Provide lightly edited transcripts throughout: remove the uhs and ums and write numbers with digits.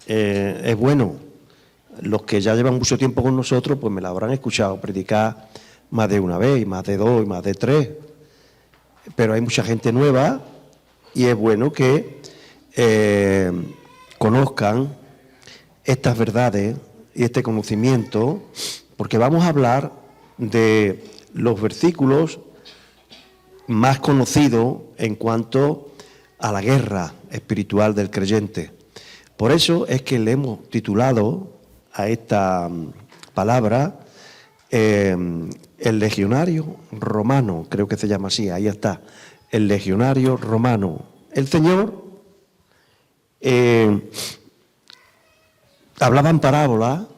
es bueno. Los que ya llevan mucho tiempo con nosotros, pues me la habrán escuchado predicar más de una vez, y más de dos, y más de tres. Pero hay mucha gente nueva y es bueno que conozcan estas verdades y este conocimiento, porque vamos a hablar de los versículos más conocidos en cuanto a la guerra espiritual del creyente. Por eso es que le hemos titulado a esta palabra el legionario romano, creo que se llama así, ahí está, el legionario romano. El Señor hablaba en parábola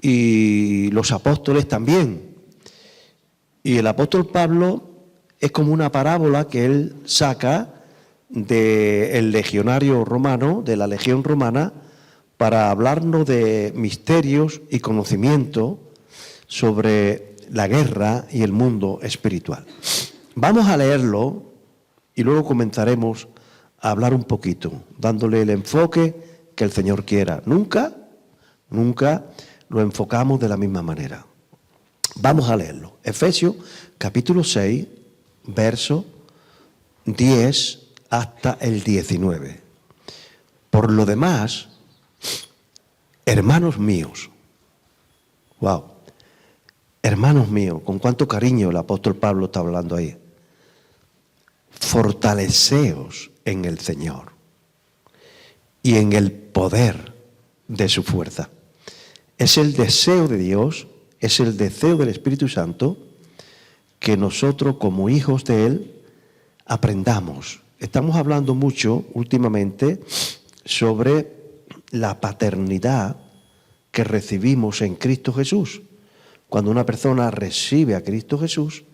y los apóstoles también. Y el apóstol Pablo es como una parábola que él saca del legionario romano, de la legión romana, para hablarnos de misterios y conocimiento sobre la guerra y el mundo espiritual. Vamos a leerlo y luego comenzaremos a hablar un poquito, dándole el enfoque que el Señor quiera. Nunca lo enfocamos de la misma manera. Vamos a leerlo. Efesios capítulo 6, verso 10 hasta el 19. Por lo demás, hermanos míos, wow, hermanos míos, con cuánto cariño el apóstol Pablo está hablando ahí. Fortaleceos en el Señor y en el poder de su fuerza. Es el deseo de Dios, es el deseo del Espíritu Santo que nosotros como hijos de Él aprendamos. Estamos hablando mucho últimamente sobre la paternidad que recibimos en Cristo Jesús. Cuando una persona recibe a Cristo Jesús,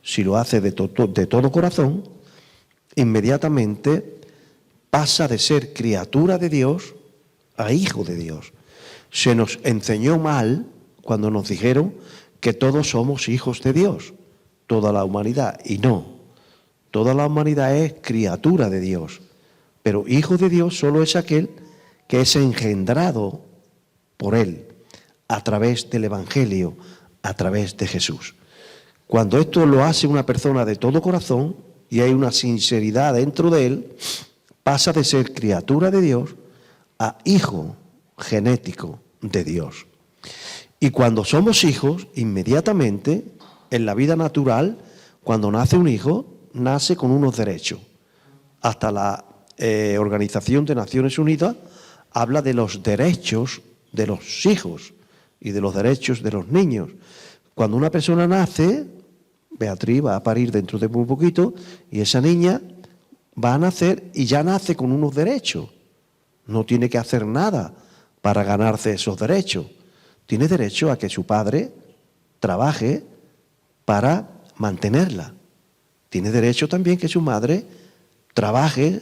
si lo hace de todo corazón, inmediatamente pasa de ser criatura de Dios a hijo de Dios. Se nos enseñó mal cuando nos dijeron que todos somos hijos de Dios, toda la humanidad, y no. Toda la humanidad es criatura de Dios, pero hijo de Dios solo es aquel que es engendrado por Él, a través del Evangelio, a través de Jesús. Cuando esto lo hace una persona de todo corazón y hay una sinceridad dentro de él, pasa de ser criatura de Dios a hijo genético de Dios. Y cuando somos hijos, inmediatamente, en la vida natural, cuando nace un hijo, nace con unos derechos. Hasta la Organización de Naciones Unidas habla de los derechos de los hijos y de los derechos de los niños. Cuando una persona nace, Beatriz va a parir dentro de muy poquito, y esa niña va a nacer y ya nace con unos derechos. No tiene que hacer nada para ganarse esos derechos. Tiene derecho a que su padre trabaje para mantenerla. Tiene derecho también que su madre trabaje,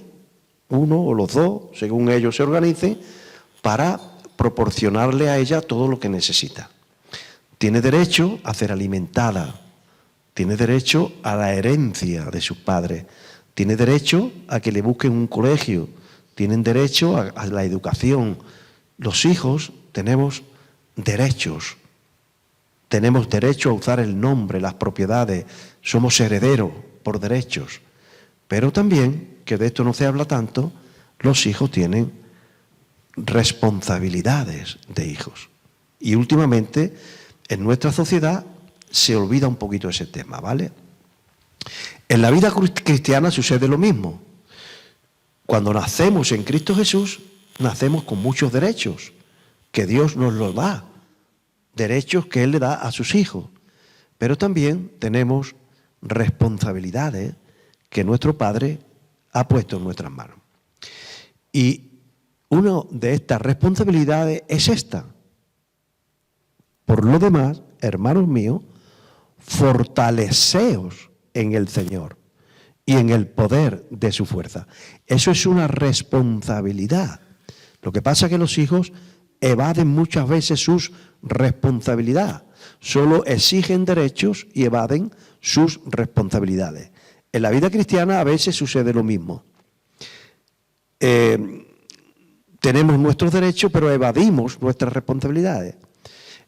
uno o los dos, según ellos se organicen, para proporcionarle a ella todo lo que necesita. Tiene derecho a ser alimentada, tiene derecho a la herencia de sus padres, tiene derecho a que le busquen un colegio, tienen derecho a la educación. Los hijos tenemos derechos a usar el nombre, las propiedades, somos herederos por derechos, pero también, que de esto no se habla tanto, los hijos tienen responsabilidades de hijos. Y últimamente, en nuestra sociedad, se olvida un poquito ese tema, ¿vale? En la vida cristiana sucede lo mismo. Cuando nacemos en Cristo Jesús, nacemos con muchos derechos, que Dios nos los da, derechos que Él le da a sus hijos. Pero también tenemos responsabilidades que nuestro Padre ha puesto en nuestras manos. Y una de estas responsabilidades es esta. Por lo demás, hermanos míos, fortaleceos en el Señor y en el poder de su fuerza. Eso es una responsabilidad. Lo que pasa es que los hijos evaden muchas veces sus responsabilidades. Solo exigen derechos y evaden sus responsabilidades. En la vida cristiana a veces sucede lo mismo. tenemos nuestros derechos, pero evadimos nuestras responsabilidades.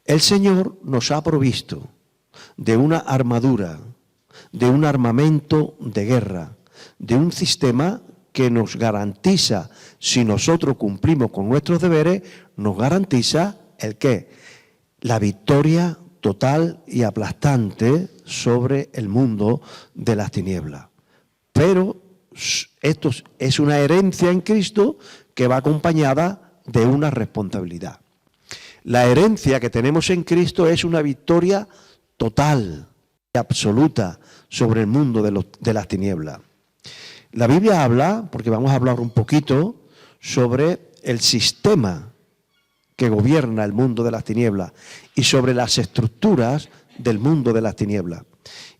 El Señor nos ha provisto de una armadura, de un armamento de guerra, de un sistema que nos garantiza, si nosotros cumplimos con nuestros deberes, nos garantiza ¿el qué? La victoria total y aplastante sobre el mundo de las tinieblas. Pero esto es una herencia en Cristo que va acompañada de una responsabilidad. La herencia que tenemos en Cristo es una victoria total y absoluta sobre el mundo de las tinieblas. La Biblia habla, porque vamos a hablar un poquito, sobre el sistema que gobierna el mundo de las tinieblas y sobre las estructuras del mundo de las tinieblas.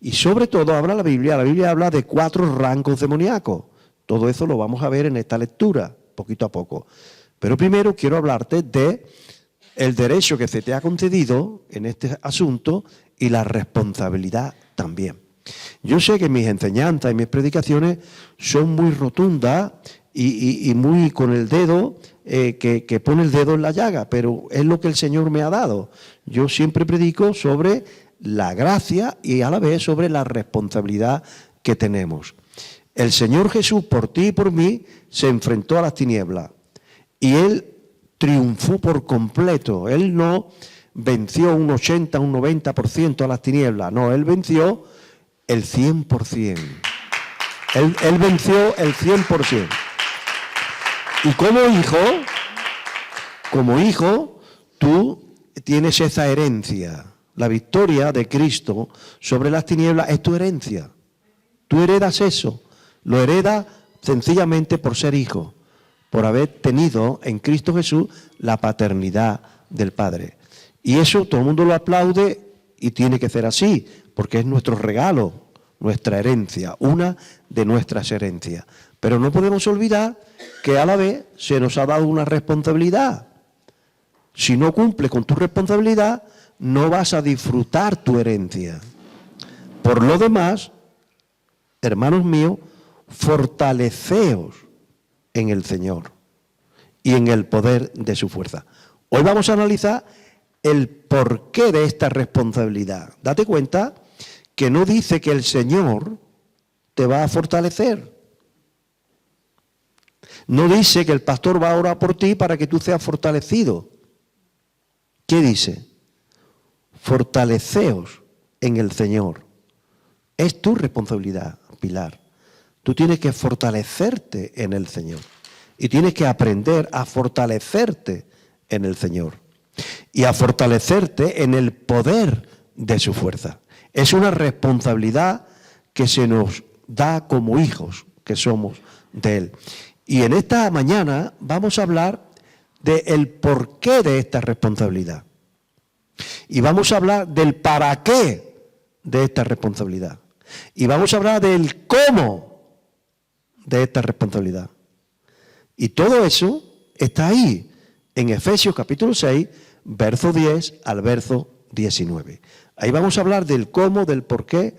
Y sobre todo habla la Biblia habla de 4 rangos demoníacos. Todo eso lo vamos a ver en esta lectura, poquito a poco. Pero primero quiero hablarte de el derecho que se te ha concedido en este asunto y la responsabilidad también. Yo sé que mis enseñanzas y mis predicaciones son muy rotundas y muy con el dedo, que pone el dedo en la llaga, pero es lo que el Señor me ha dado. Yo siempre predico sobre la gracia y a la vez sobre la responsabilidad que tenemos. El Señor Jesús, por ti y por mí, se enfrentó a las tinieblas y Él triunfó por completo. Él no venció un 80, un 90% a las tinieblas, no, Él venció el 100%. Él venció el 100%. Y como hijo, tú tienes esa herencia. La victoria de Cristo sobre las tinieblas es tu herencia. Tú heredas eso. Lo heredas sencillamente por ser hijo, por haber tenido en Cristo Jesús la paternidad del Padre. Y eso todo el mundo lo aplaude y tiene que ser así, porque es nuestro regalo, nuestra herencia, una de nuestras herencias. Pero no podemos olvidar que a la vez se nos ha dado una responsabilidad. Si no cumples con tu responsabilidad, no vas a disfrutar tu herencia. Por lo demás, hermanos míos, fortaleceos en el Señor y en el poder de su fuerza. Hoy vamos a analizar el porqué de esta responsabilidad. Date cuenta que no dice que el Señor te va a fortalecer. No dice que el pastor va a orar por ti para que tú seas fortalecido. ¿Qué dice? Fortaleceos en el Señor. Es tu responsabilidad, Pilar. Tú tienes que fortalecerte en el Señor. Y tienes que aprender a fortalecerte en el Señor. Y a fortalecerte en el poder de su fuerza. Es una responsabilidad que se nos da como hijos que somos de Él. Y en esta mañana vamos a hablar del porqué de esta responsabilidad. Y vamos a hablar del para qué de esta responsabilidad. Y vamos a hablar del cómo de esta responsabilidad. Y todo eso está ahí, en Efesios capítulo 6, verso 10 al verso 19. Ahí vamos a hablar del cómo, del por qué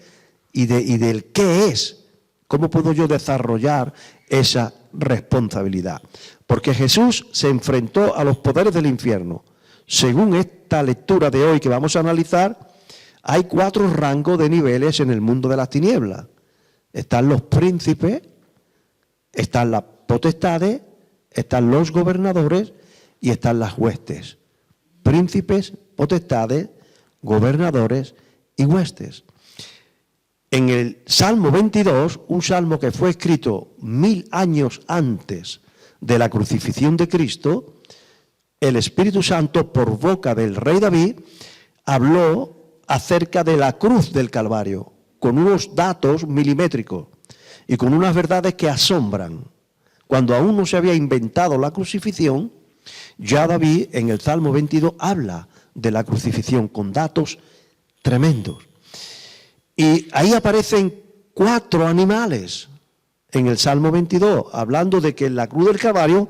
y del qué es. ¿Cómo puedo yo desarrollar esa responsabilidad? Porque Jesús se enfrentó a los poderes del infierno. Según esta lectura de hoy que vamos a analizar, hay 4 rangos de niveles en el mundo de las tinieblas. Están los príncipes, están las potestades, están los gobernadores y están las huestes. Príncipes, potestades, gobernadores y huestes. En el Salmo 22, un salmo que fue escrito 1000 años antes de la crucifixión de Cristo, el Espíritu Santo, por boca del rey David, habló acerca de la cruz del Calvario, con unos datos milimétricos y con unas verdades que asombran. Cuando aún no se había inventado la crucifixión, ya David en el Salmo 22 habla de la crucifixión con datos tremendos. Y ahí aparecen 4 animales en el Salmo 22, hablando de que en la cruz del Calvario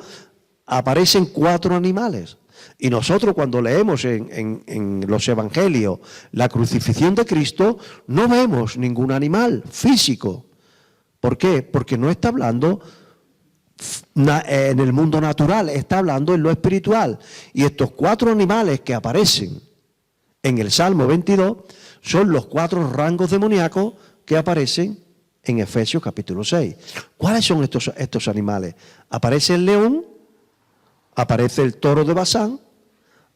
aparecen 4 animales. Y nosotros cuando leemos en los evangelios la crucifixión de Cristo, no vemos ningún animal físico. ¿Por qué? Porque no está hablando en el mundo natural, está hablando en lo espiritual. Y estos 4 animales que aparecen en el Salmo 22 son los 4 rangos demoníacos que aparecen en Efesios capítulo 6. ¿Cuáles son estos animales? Aparece el león, aparece el toro de Basán,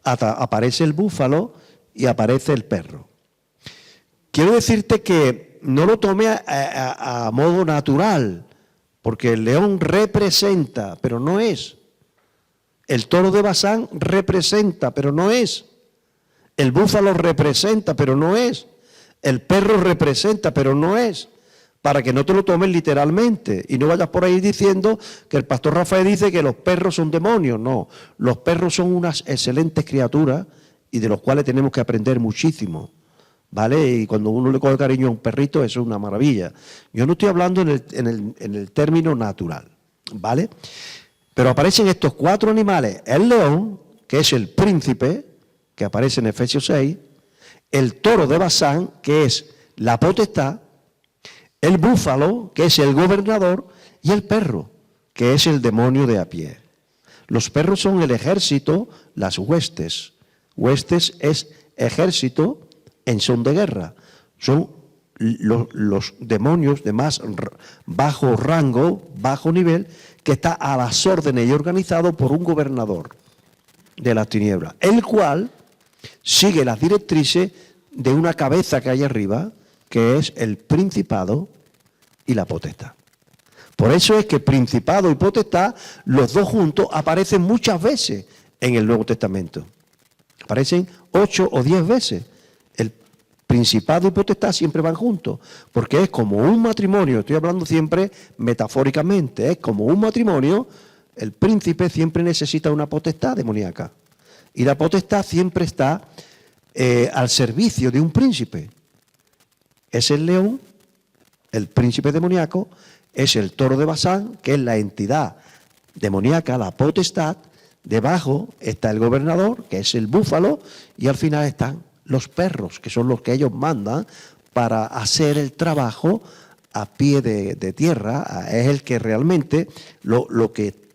aparece el búfalo y aparece el perro. Quiero decirte que no lo tome a modo natural, porque el león representa, pero no es. El toro de Basán representa, pero no es. El búfalo representa, pero no es. El perro representa, pero no es. Para que no te lo tomes literalmente y no vayas por ahí diciendo que el pastor Rafael dice que los perros son demonios. No, los perros son unas excelentes criaturas y de los cuales tenemos que aprender muchísimo, ¿vale? Y cuando uno le coge cariño a un perrito, eso es una maravilla. Yo no estoy hablando en el término natural, ¿vale? Pero aparecen estos 4 animales: el león, que es el príncipe, que aparece en Efesios 6, el toro de Basán, que es la potestad, el búfalo, que es el gobernador, y el perro, que es el demonio de a pie. Los perros son el ejército, las huestes. Huestes es ejército en son de guerra. Son los demonios de más bajo rango, bajo nivel, que está a las órdenes y organizado por un gobernador de las tinieblas, el cual sigue las directrices de una cabeza que hay arriba, que es el principado y la potestad. Por eso es que principado y potestad, los dos juntos, aparecen muchas veces en el Nuevo Testamento. Aparecen 8 o 10 veces. El principado y potestad siempre van juntos, porque es como un matrimonio. Estoy hablando siempre metafóricamente, es como un matrimonio. El príncipe siempre necesita una potestad demoníaca, y la potestad siempre está al servicio de un príncipe. Es el león, el príncipe demoníaco, es el toro de Basán, que es la entidad demoníaca, la potestad. Debajo está el gobernador, que es el búfalo, y al final están los perros, que son los que ellos mandan para hacer el trabajo a pie de tierra. Es el que realmente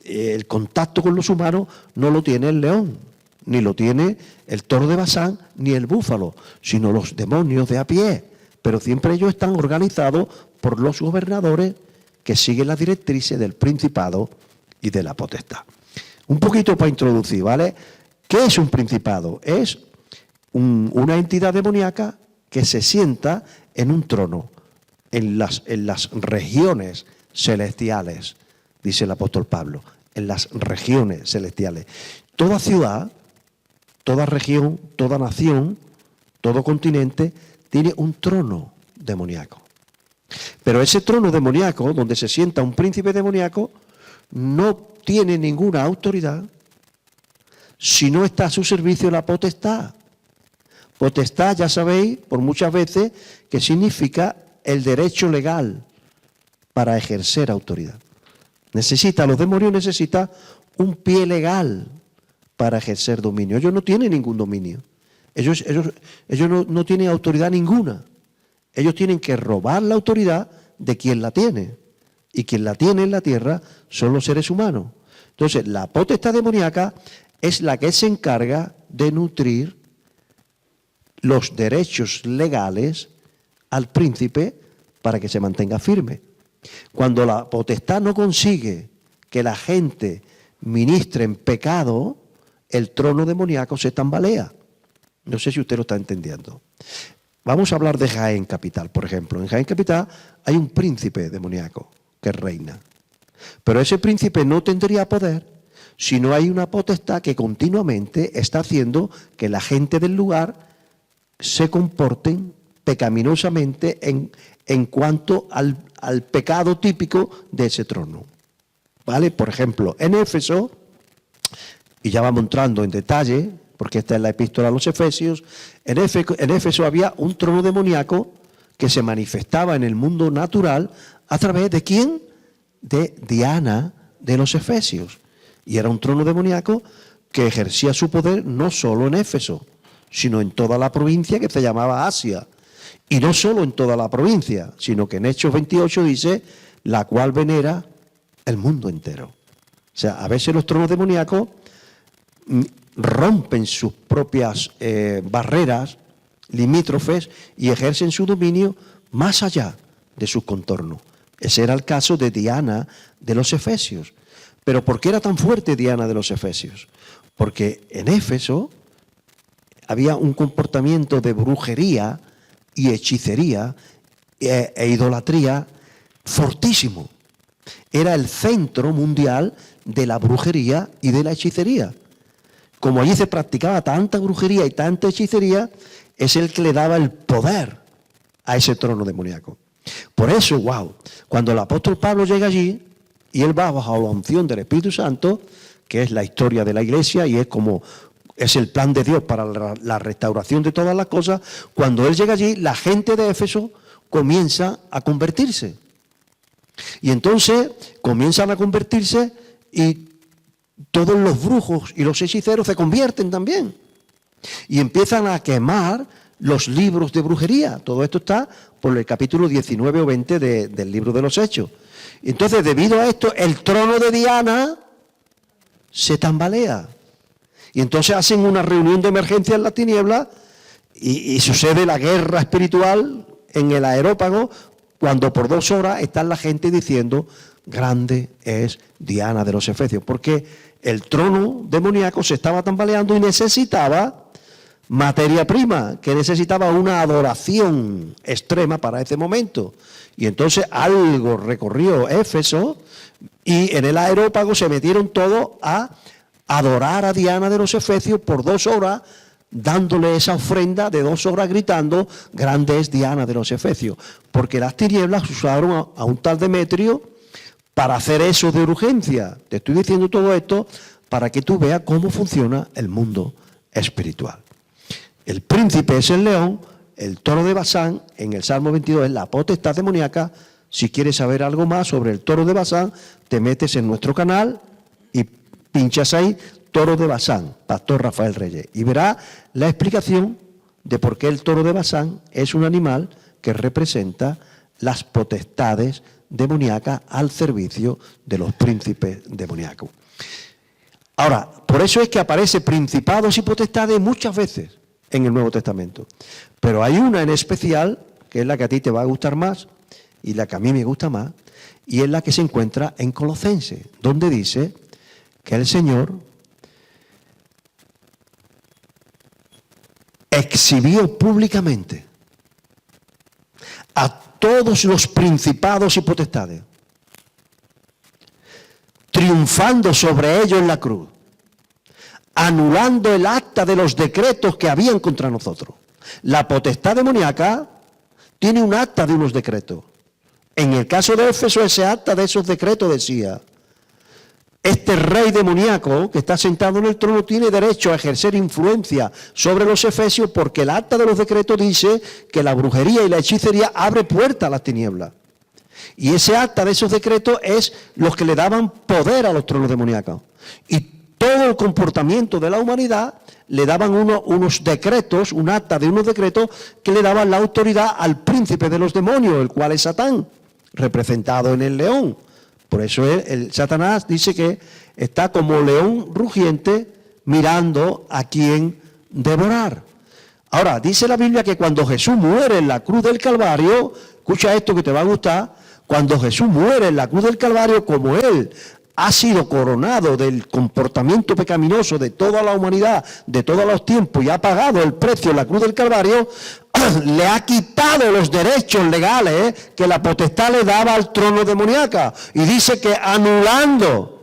el contacto con los humanos no lo tiene el león, ni lo tiene el toro de Basán, ni el búfalo, sino los demonios de a pie. Pero siempre ellos están organizados por los gobernadores que siguen las directrices del principado y de la potestad. Un poquito para introducir, ¿vale? ¿Qué es un principado? Es una entidad demoníaca que se sienta en un trono, en las regiones celestiales, dice el apóstol Pablo, en las regiones celestiales. Toda ciudad, toda región, toda nación, todo continente tiene un trono demoníaco. Pero ese trono demoníaco, donde se sienta un príncipe demoníaco, no tiene ninguna autoridad si no está a su servicio la potestad. Potestad, ya sabéis, por muchas veces, que significa el derecho legal para ejercer autoridad. Los demonios necesitan un pie legal para ejercer dominio. Ellos no tienen ningún dominio. Ellos no tienen autoridad ninguna. Ellos tienen que robar la autoridad de quien la tiene. Y quien la tiene en la tierra son los seres humanos. Entonces, la potestad demoníaca es la que se encarga de nutrir los derechos legales al príncipe para que se mantenga firme. Cuando la potestad no consigue que la gente ministre en pecado, el trono demoníaco se tambalea. No sé si usted lo está entendiendo. Vamos a hablar de Jaén Capital, por ejemplo. En Jaén Capital hay un príncipe demoníaco que reina. Pero ese príncipe no tendría poder si no hay una potestad que continuamente está haciendo que la gente del lugar se comporten pecaminosamente en cuanto al pecado típico de ese trono. ¿Vale? Por ejemplo, en Éfeso, y ya vamos entrando en detalle, porque esta es la epístola a los Efesios, en Éfeso había un trono demoníaco que se manifestaba en el mundo natural a través de ¿quién? De Diana de los Efesios. Y era un trono demoníaco que ejercía su poder no solo en Éfeso, sino en toda la provincia que se llamaba Asia. Y no solo en toda la provincia, sino que en Hechos 28 dice, la cual venera el mundo entero. sea, a veces los tronos demoníacos rompen sus propias barreras limítrofes y ejercen su dominio más allá de sus contornos. Ese era el caso de Diana de los Efesios. ¿Pero por qué era tan fuerte Diana de los Efesios? Porque en Éfeso había un comportamiento de brujería y hechicería e idolatría fortísimo. Era el centro mundial de la brujería y de la hechicería. Como allí se practicaba tanta brujería y tanta hechicería, es el que le daba el poder a ese trono demoníaco. Por eso, cuando el apóstol Pablo llega allí y él va bajo la unción del Espíritu Santo, que es la historia de la iglesia y es el plan de Dios para la restauración de todas las cosas, cuando él llega allí, la gente de Éfeso comienza a convertirse. Y entonces comienzan a convertirse y todos los brujos y los hechiceros se convierten también. Y empiezan a quemar los libros de brujería. Todo esto está por el capítulo 19 o 20 del libro de los Hechos. Entonces, debido a esto, el trono de Diana se tambalea. Y entonces hacen una reunión de emergencia en las tinieblas y sucede la guerra espiritual en el Areópago, cuando por 2 horas está la gente diciendo: grande es Diana de los Efesios, porque el trono demoníaco se estaba tambaleando y necesitaba materia prima, que necesitaba una adoración extrema para ese momento. Y entonces algo recorrió Éfeso y en el Areópago se metieron todos a adorar a Diana de los Efesios por 2 horas, dándole esa ofrenda de 2 horas gritando: grande es Diana de los Efesios, porque las tinieblas usaron a un tal Demetrio para hacer eso de urgencia. Te estoy diciendo todo esto para que tú veas cómo funciona el mundo espiritual. El príncipe es el león, el toro de Basán, en el Salmo 22 es la potestad demoníaca. Si quieres saber algo más sobre el toro de Basán, te metes en nuestro canal y pinchas ahí toro de Basán, Pastor Rafael Reyes, y verás la explicación de por qué el toro de Basán es un animal que representa las potestades demoníacas al servicio de los príncipes demoníacos. Ahora, por eso es que aparece principados y potestades muchas veces en el Nuevo Testamento. Pero hay una en especial, que es la que a ti te va a gustar más, y la que a mí me gusta más, y es la que se encuentra en Colosenses, donde dice que el Señor exhibió públicamente a todos los principados y potestades, triunfando sobre ellos en la cruz, anulando el acta de los decretos que habían contra nosotros. La potestad demoníaca tiene un acta de unos decretos. En el caso de Éfeso, ese acta de esos decretos decía: este rey demoníaco que está sentado en el trono tiene derecho a ejercer influencia sobre los efesios, porque el acta de los decretos dice que la brujería y la hechicería abre puerta a las tinieblas. Y ese acta de esos decretos es los que le daban poder a los tronos demoníacos. Y todo el comportamiento de la humanidad le daban unos decretos, un acta de unos decretos que le daban la autoridad al príncipe de los demonios, el cual es Satán, representado en el león. Por eso el Satanás dice que está como león rugiente mirando a quién devorar. Ahora, dice la Biblia que cuando Jesús muere en la cruz del Calvario, escucha esto que te va a gustar, cuando Jesús muere en la cruz del Calvario, como Él ha sido coronado del comportamiento pecaminoso de toda la humanidad, de todos los tiempos, y ha pagado el precio en la cruz del Calvario, le ha quitado los derechos legales que la potestad le daba al trono demoníaca. Y dice que anulando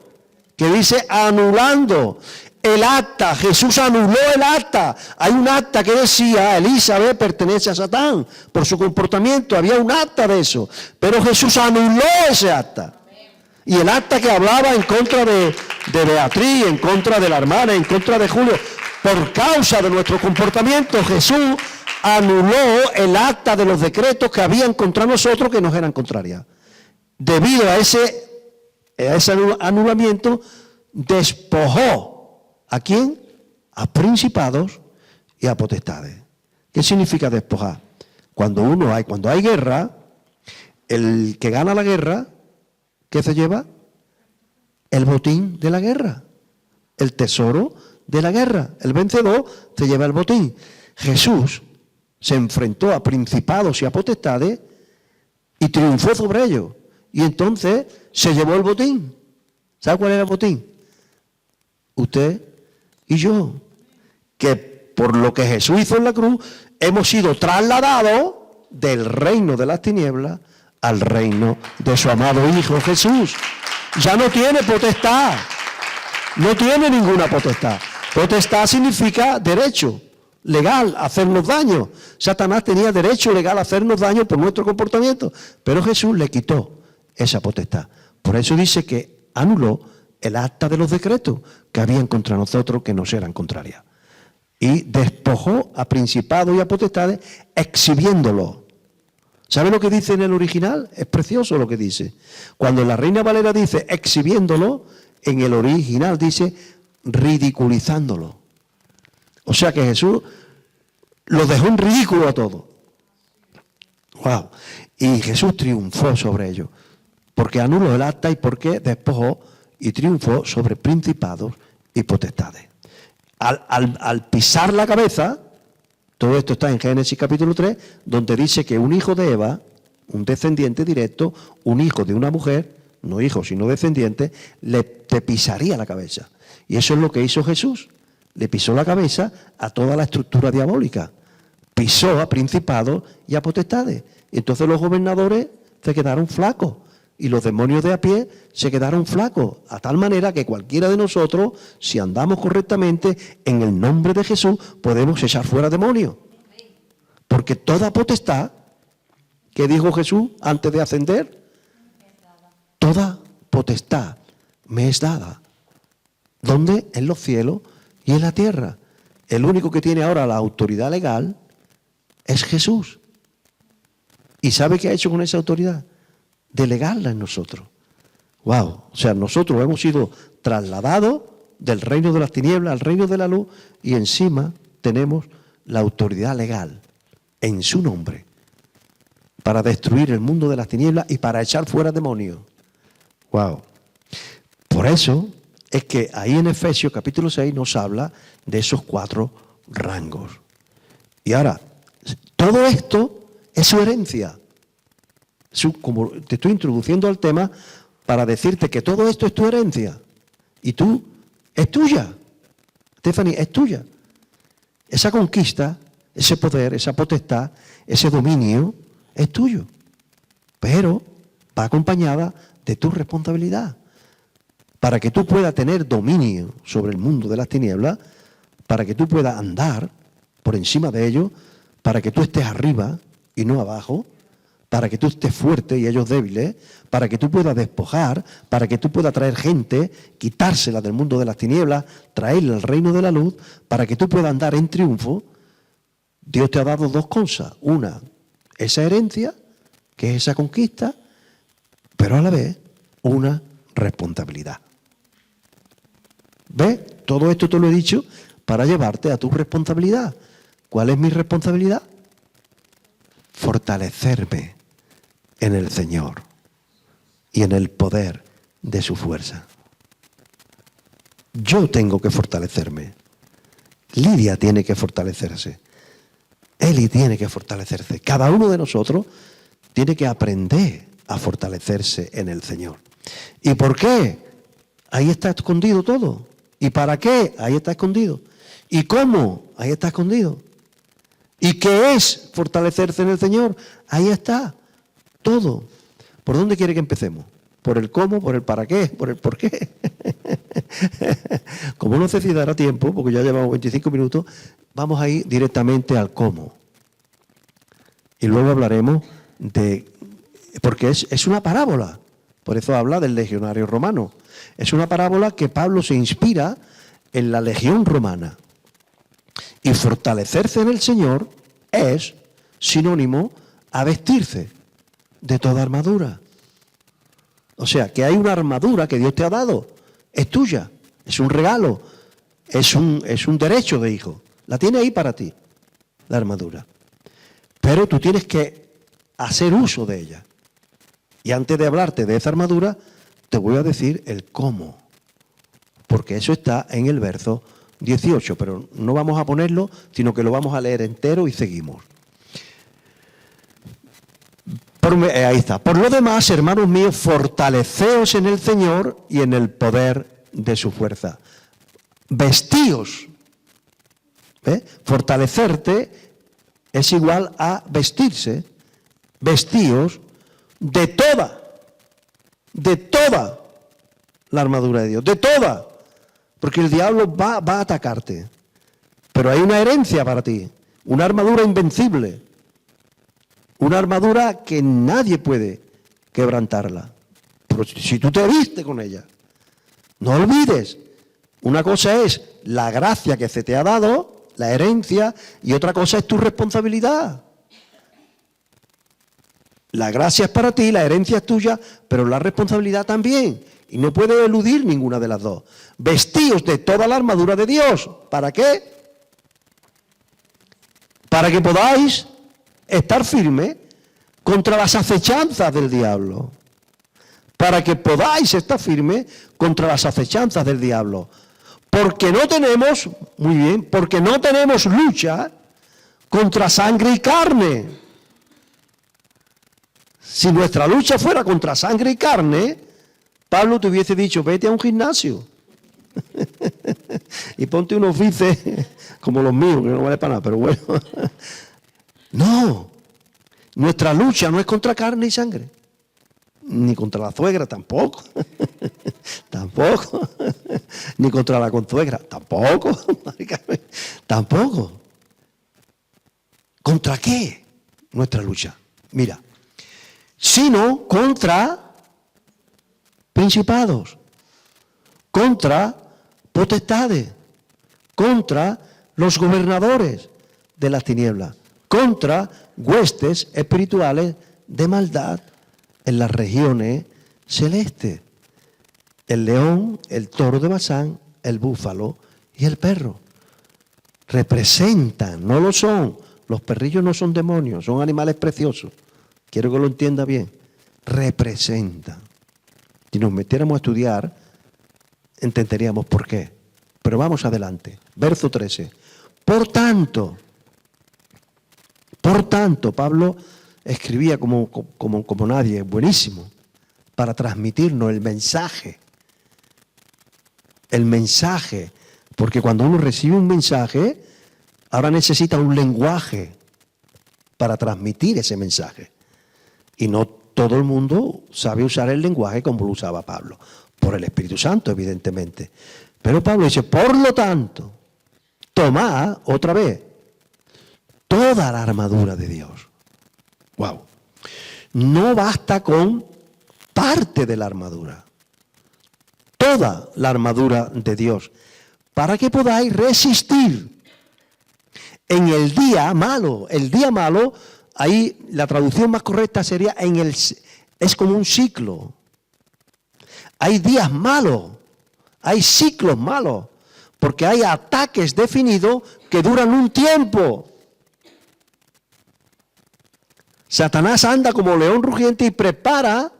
el acta, Jesús anuló el acta. Hay un acta que decía: Elizabeth pertenece a Satán por su comportamiento. Había un acta de eso, pero Jesús anuló ese acta. Y el acta que hablaba en contra de Beatriz, en contra de la hermana, en contra de Julio, por causa de nuestro comportamiento, Jesús anuló el acta de los decretos que habían contra nosotros, que nos eran contrarias. Debido a ese anulamiento, despojó ¿a quién? A principados y a potestades. ¿Qué significa despojar? Cuando hay guerra, el que gana la guerra, ¿qué se lleva? el botín de la guerra, el tesoro de la guerra. El vencedor se lleva el botín. Jesús se enfrentó a principados y a potestades y triunfó sobre ellos. Y entonces se llevó el botín. ¿Sabe cuál era el botín? Usted y yo, que por lo que Jesús hizo en la cruz, hemos sido trasladados del reino de las tinieblas al reino de su amado Hijo Jesús. Ya no tiene potestad, no tiene ninguna potestad. Potestad significa derecho legal a hacernos daño. Satanás tenía derecho legal a hacernos daño por nuestro comportamiento, pero Jesús le quitó esa potestad. Por eso dice que anuló el acta de los decretos que habían contra nosotros que nos eran contrarias. Y despojó a principados y a potestades exhibiéndolos. ¿Sabe lo que dice en el original? Es precioso lo que dice. Cuando la Reina Valera dice exhibiéndolo, en el original dice ridiculizándolo. O sea que Jesús los dejó en ridículo a todos. ¡Wow! Y Jesús triunfó sobre ellos. Porque anuló el acta y porque despojó y triunfó sobre principados y potestades. Al pisar la cabeza, todo esto está en Génesis capítulo 3, donde dice que un hijo de Eva, un descendiente directo, un hijo de una mujer, no hijo sino descendiente, te pisaría la cabeza. Y eso es lo que hizo Jesús. Le pisó la cabeza a toda la estructura diabólica. Pisó a principados y a potestades. Y entonces los gobernadores se quedaron flacos. Y los demonios de a pie se quedaron flacos, a tal manera que cualquiera de nosotros, si andamos correctamente, en el nombre de Jesús, podemos echar fuera demonios. Porque toda potestad, que dijo Jesús antes de ascender, toda potestad me es dada. ¿Dónde? En los cielos y en la tierra. El único que tiene ahora la autoridad legal es Jesús. ¿Y sabe qué ha hecho con esa autoridad? Delegarla en nosotros. ¡Wow! O sea, nosotros hemos sido trasladados del reino de las tinieblas al reino de la luz y encima tenemos la autoridad legal en su nombre para destruir el mundo de las tinieblas y para echar fuera demonios. ¡Wow! Por eso es que ahí en Efesios capítulo 6 nos habla de esos 4 rangos. Y ahora, todo esto es su herencia. Como te estoy introduciendo al tema para decirte que todo esto es tu herencia y tú es tuya, Stephanie, es tuya. Esa conquista, ese poder, esa potestad, ese dominio es tuyo, pero va acompañada de tu responsabilidad para que tú puedas tener dominio sobre el mundo de las tinieblas, para que tú puedas andar por encima de ellos, para que tú estés arriba y no abajo, para que tú estés fuerte y ellos débiles, para que tú puedas despojar, para que tú puedas traer gente, quitársela del mundo de las tinieblas, traerla al reino de la luz, para que tú puedas andar en triunfo. Dios te ha dado 2 cosas. Una, esa herencia, que es esa conquista, pero a la vez una responsabilidad. ¿Ves? Todo esto te lo he dicho para llevarte a tu responsabilidad. ¿Cuál es mi responsabilidad? Fortalecerme en el Señor y en el poder de su fuerza. Yo tengo que fortalecerme. Lidia tiene que fortalecerse. Eli tiene que fortalecerse. Cada uno de nosotros tiene que aprender a fortalecerse en el Señor. ¿Y por qué? Ahí está escondido todo. ¿Y para qué? Ahí está escondido. ¿Y cómo? Ahí está escondido. ¿Y qué es fortalecerse en el Señor? Ahí está. Todo. ¿Por dónde quiere que empecemos? ¿Por el cómo? ¿Por el para qué? ¿Por el por qué? Como no sé si dará tiempo, porque ya llevamos 25 minutos, vamos a ir directamente al cómo. Y luego hablaremos de... Porque es una parábola. Por eso habla del legionario romano. Es una parábola que Pablo se inspira en la legión romana. Y fortalecerse en el Señor es sinónimo a vestirse de toda armadura. O sea, que hay una armadura que Dios te ha dado, es tuya, es un regalo, es un derecho de hijo. La tiene ahí para ti, la armadura. Pero tú tienes que hacer uso de ella. Y antes de hablarte de esa armadura, te voy a decir el cómo, porque eso está en el verso 18, pero no vamos a ponerlo, sino que lo vamos a leer entero y seguimos. Ahí está. Por lo demás, hermanos míos, fortaleceos en el Señor y en el poder de su fuerza. Vestíos. Fortalecerte es igual a vestirse. Vestíos de toda la armadura de Dios, de toda. Porque el diablo va a atacarte. Pero hay una herencia para ti, una armadura invencible. Una armadura que nadie puede quebrantarla. Pero si tú te vistes con ella, no olvides, una cosa es la gracia que se te ha dado, la herencia, y otra cosa es tu responsabilidad. La gracia es para ti, la herencia es tuya, pero la responsabilidad también. Y no puedes eludir ninguna de las dos. Vestíos de toda la armadura de Dios. ¿Para qué? Para que podáis estar firme contra las acechanzas del diablo. Para que podáis estar firme contra las acechanzas del diablo. Porque no tenemos, muy bien, porque no tenemos lucha contra sangre y carne. Si nuestra lucha fuera contra sangre y carne, Pablo te hubiese dicho, vete a un gimnasio y ponte unos bíceps como los míos, que no vale para nada, pero bueno. No, nuestra lucha no es contra carne y sangre, ni contra la suegra tampoco, tampoco, ni contra la consuegra, tampoco, tampoco. ¿Contra qué nuestra lucha? Mira, sino contra principados, contra potestades, contra los gobernadores de las tinieblas, contra huestes espirituales de maldad en las regiones celestes. El león, el toro de Basán, el búfalo y el perro. Representan, no lo son. Los perrillos no son demonios, son animales preciosos. Quiero que lo entienda bien. Representan. Si nos metiéramos a estudiar, entenderíamos por qué. Pero vamos adelante. Verso 13. Por tanto, Pablo escribía como nadie, buenísimo, para transmitirnos el mensaje. El mensaje. Porque cuando uno recibe un mensaje, ahora necesita un lenguaje para transmitir ese mensaje. Y no todo el mundo sabe usar el lenguaje como lo usaba Pablo, por el Espíritu Santo, evidentemente. Pero Pablo dice, por lo tanto, tomad otra vez toda la armadura de Dios. Wow. No basta con parte de la armadura. Toda la armadura de Dios, para que podáis resistir en el día malo. El día malo, ahí la traducción más correcta sería es como un ciclo. Hay días malos, hay ciclos malos, porque hay ataques definidos que duran un tiempo. Satanás anda como león rugiente y prepara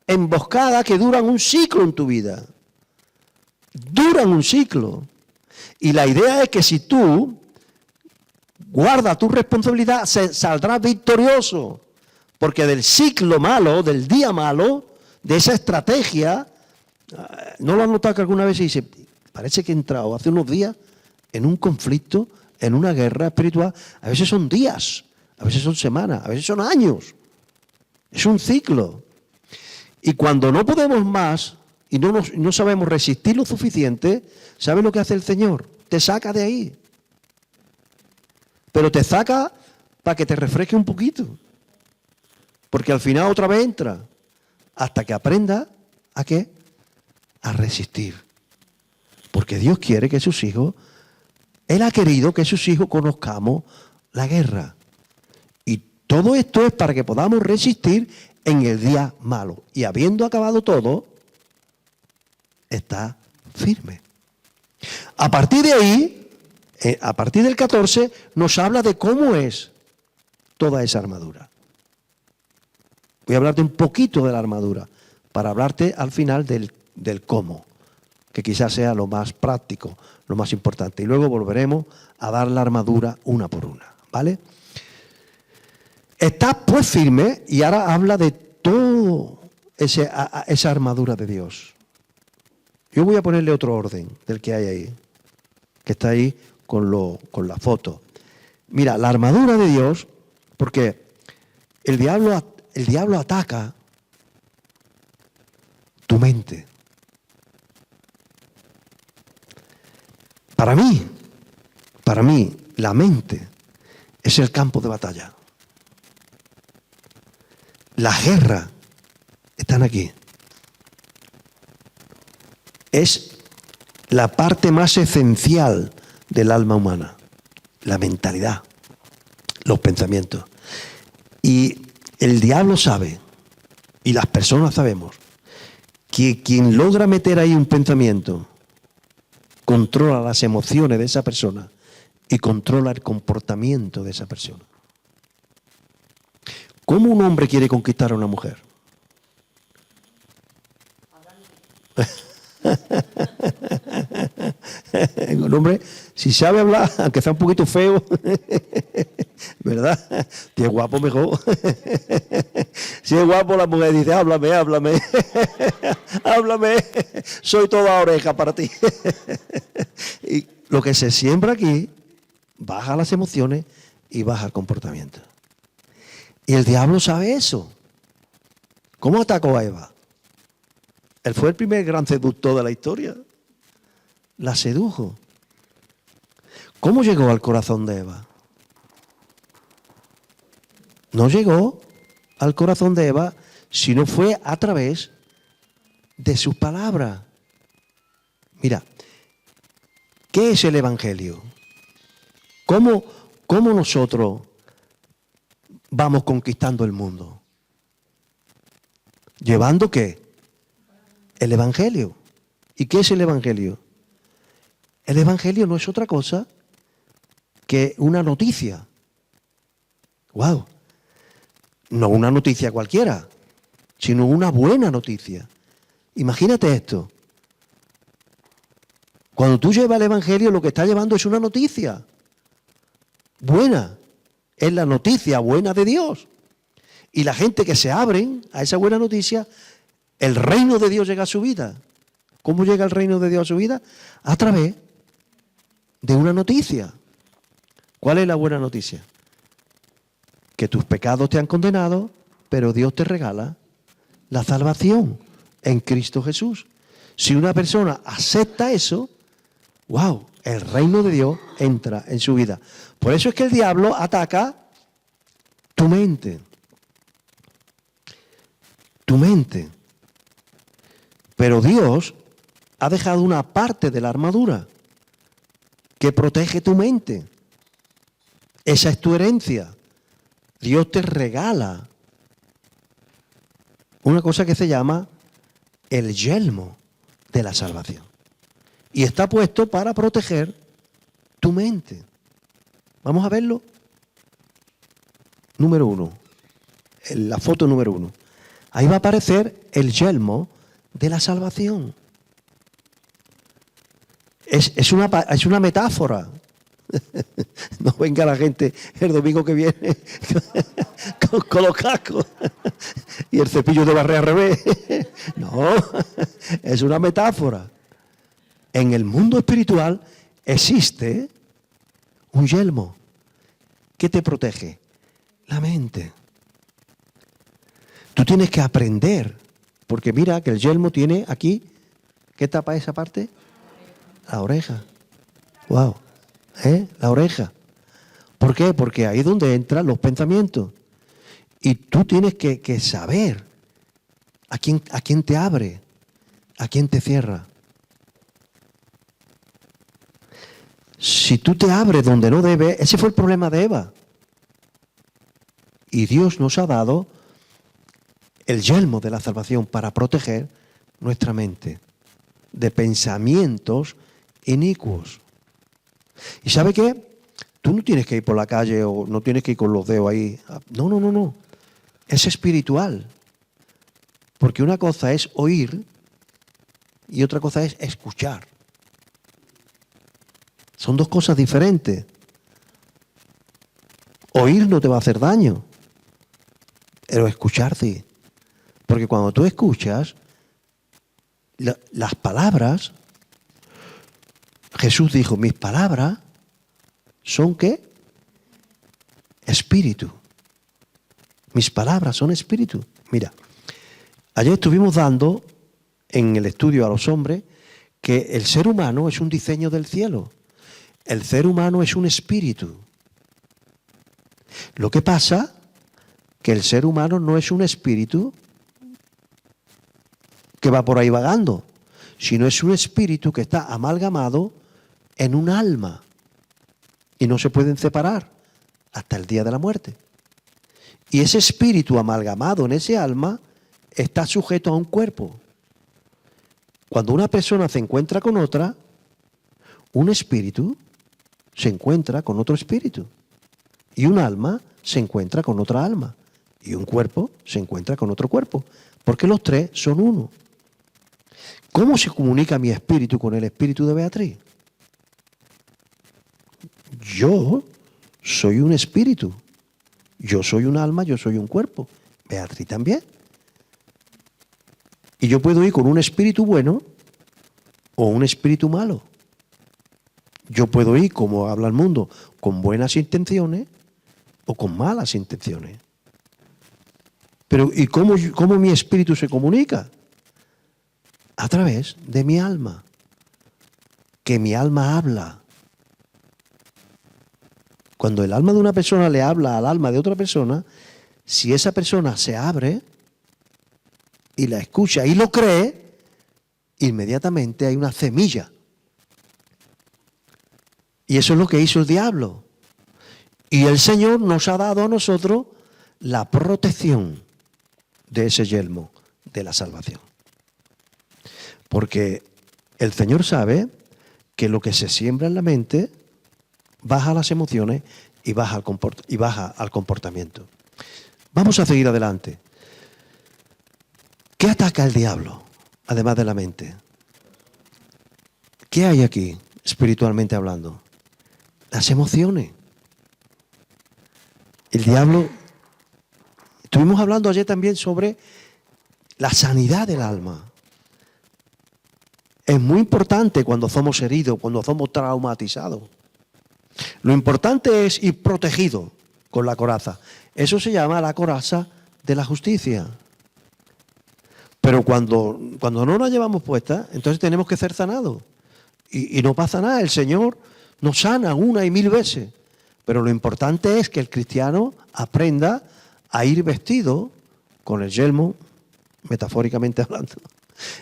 emboscadas que duran un ciclo en tu vida. Duran un ciclo. Y la idea es que si tú guardas tu responsabilidad, saldrás victorioso. Porque del ciclo malo, del día malo, de esa estrategia, ¿no lo han notado que alguna vez se dice, parece que he entrado hace unos días en un conflicto, en una guerra espiritual? A veces son días, a veces son semanas, a veces son años. Es un ciclo. Y cuando no podemos más y no sabemos resistir lo suficiente, ¿sabes lo que hace el Señor? Te saca de ahí. Pero te saca para que te refresque un poquito. Porque al final otra vez entra. Hasta que aprenda ¿a qué? A resistir. Porque Dios quiere que sus hijos, Él ha querido que sus hijos conozcamos la guerra. Y todo esto es para que podamos resistir en el día malo. Y habiendo acabado todo, está firme. A partir de ahí, a partir del 14, nos habla de cómo es toda esa armadura. Voy a hablarte un poquito de la armadura, para hablarte al final del cómo, que quizás sea lo más práctico, lo más importante. Y luego volveremos a dar la armadura una por una, ¿vale? Estás pues firme, y ahora habla de todo esa armadura de Dios. Yo voy a ponerle otro orden del que hay ahí, que está ahí con la foto. Mira, la armadura de Dios, porque el diablo ataca tu mente. Para mí, la mente es el campo de batalla. Las guerras están aquí. Es la parte más esencial del alma humana, la mentalidad, los pensamientos. Y el diablo sabe, y las personas sabemos, que quien logra meter ahí un pensamiento controla las emociones de esa persona y controla el comportamiento de esa persona. ¿Cómo un hombre quiere conquistar a una mujer? Un hombre, si sabe hablar, aunque sea un poquito feo, ¿verdad? Si es guapo, mejor. Si es guapo, la mujer dice, háblame, háblame, háblame, soy toda oreja para ti. Y lo que se siembra aquí, baja las emociones y baja el comportamiento. Y el diablo sabe eso. ¿Cómo atacó a Eva? Él fue el primer gran seductor de la historia. La sedujo. ¿Cómo llegó al corazón de Eva? No llegó al corazón de Eva, sino fue a través de sus palabras. Mira, ¿qué es el Evangelio? ¿Cómo nosotros vamos conquistando el mundo? ¿Llevando qué? El Evangelio. ¿Y qué es el Evangelio? El Evangelio no es otra cosa que una noticia. ¡Wow! No una noticia cualquiera, sino una buena noticia. Imagínate esto. Cuando tú llevas el Evangelio, lo que estás llevando es una noticia buena. Es la noticia buena de Dios. Y la gente que se abren a esa buena noticia, el reino de Dios llega a su vida. ¿Cómo llega el reino de Dios a su vida? A través de una noticia. ¿Cuál es la buena noticia? Que tus pecados te han condenado, pero Dios te regala la salvación en Cristo Jesús. Si una persona acepta eso, ¡wow!, el reino de Dios entra en su vida. Por eso es que el diablo ataca tu mente. Tu mente. Pero Dios ha dejado una parte de la armadura que protege tu mente. Esa es tu herencia. Dios te regala una cosa que se llama el yelmo de la salvación. Y está puesto para proteger tu mente. Vamos a verlo. Número 1. La foto número 1. Ahí va a aparecer el yelmo de la salvación. Es una metáfora. No venga la gente el domingo que viene con los cascos y el cepillo de barrer al revés. No, es una metáfora. En el mundo espiritual existe un yelmo que te protege la mente. Tú tienes que aprender, porque mira que el yelmo tiene aquí, ¿qué tapa esa parte? La oreja. Wow. La oreja. ¿Por qué? Porque ahí es donde entran los pensamientos. Y tú tienes que saber a quién te abre, a quién te cierra. Si tú te abres donde no debes, ese fue el problema de Eva. Y Dios nos ha dado el yelmo de la salvación para proteger nuestra mente de pensamientos inicuos. ¿Y sabe qué? Tú no tienes que ir por la calle o no tienes que ir con los dedos ahí. No. Es espiritual. Porque una cosa es oír y otra cosa es escuchar. Son dos cosas diferentes. Oír no te va a hacer daño, pero escuchar sí. Porque cuando tú escuchas, las palabras, Jesús dijo, mis palabras son ¿qué? Espíritu. Mis palabras son espíritu. Mira, ayer estuvimos dando en el estudio a los hombres que el ser humano es un diseño del cielo. El ser humano es un espíritu. Lo que pasa que el ser humano no es un espíritu que va por ahí vagando, sino es un espíritu que está amalgamado en un alma y no se pueden separar hasta el día de la muerte. Y ese espíritu amalgamado en ese alma está sujeto a un cuerpo. Cuando una persona se encuentra con otra, un espíritu se encuentra con otro espíritu. Y un alma se encuentra con otra alma. Y un cuerpo se encuentra con otro cuerpo. Porque los tres son uno. ¿Cómo se comunica mi espíritu con el espíritu de Beatriz? Yo soy un espíritu. Yo soy un alma, yo soy un cuerpo. Beatriz también. Y yo puedo ir con un espíritu bueno o un espíritu malo. Yo puedo ir, como habla el mundo, con buenas intenciones o con malas intenciones. Pero ¿y cómo mi espíritu se comunica? A través de mi alma. Que mi alma habla. Cuando el alma de una persona le habla al alma de otra persona, si esa persona se abre y la escucha y lo cree, inmediatamente hay una semilla. Y eso es lo que hizo el diablo. Y el Señor nos ha dado a nosotros la protección de ese yelmo de la salvación. Porque el Señor sabe que lo que se siembra en la mente baja las emociones y baja al comportamiento. Vamos a seguir adelante. ¿Qué ataca el diablo, además de la mente? ¿Qué hay aquí, espiritualmente hablando? Las emociones. El diablo... Estuvimos hablando ayer también sobre la sanidad del alma. Es muy importante cuando somos heridos, cuando somos traumatizados. Lo importante es ir protegido con la coraza. Eso se llama la coraza de la justicia. Pero cuando no la llevamos puesta, entonces tenemos que ser sanados. Y no pasa nada, el Señor nos sana una y mil veces. Pero lo importante es que el cristiano aprenda a ir vestido con el yelmo, metafóricamente hablando,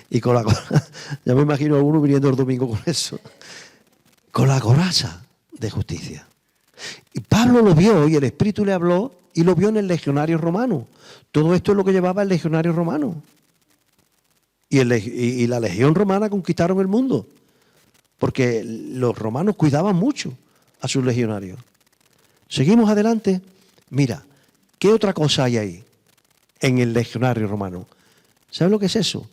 y con la coraza. Ya me imagino a uno viniendo el domingo con eso. Con la coraza de justicia. Y Pablo lo vio y el Espíritu le habló y lo vio en el legionario romano. Todo esto es lo que llevaba el legionario romano. Y la legión romana conquistaron el mundo. Porque los romanos cuidaban mucho a sus legionarios. Seguimos adelante. Mira, ¿qué otra cosa hay ahí en el legionario romano? ¿Sabes lo que es eso?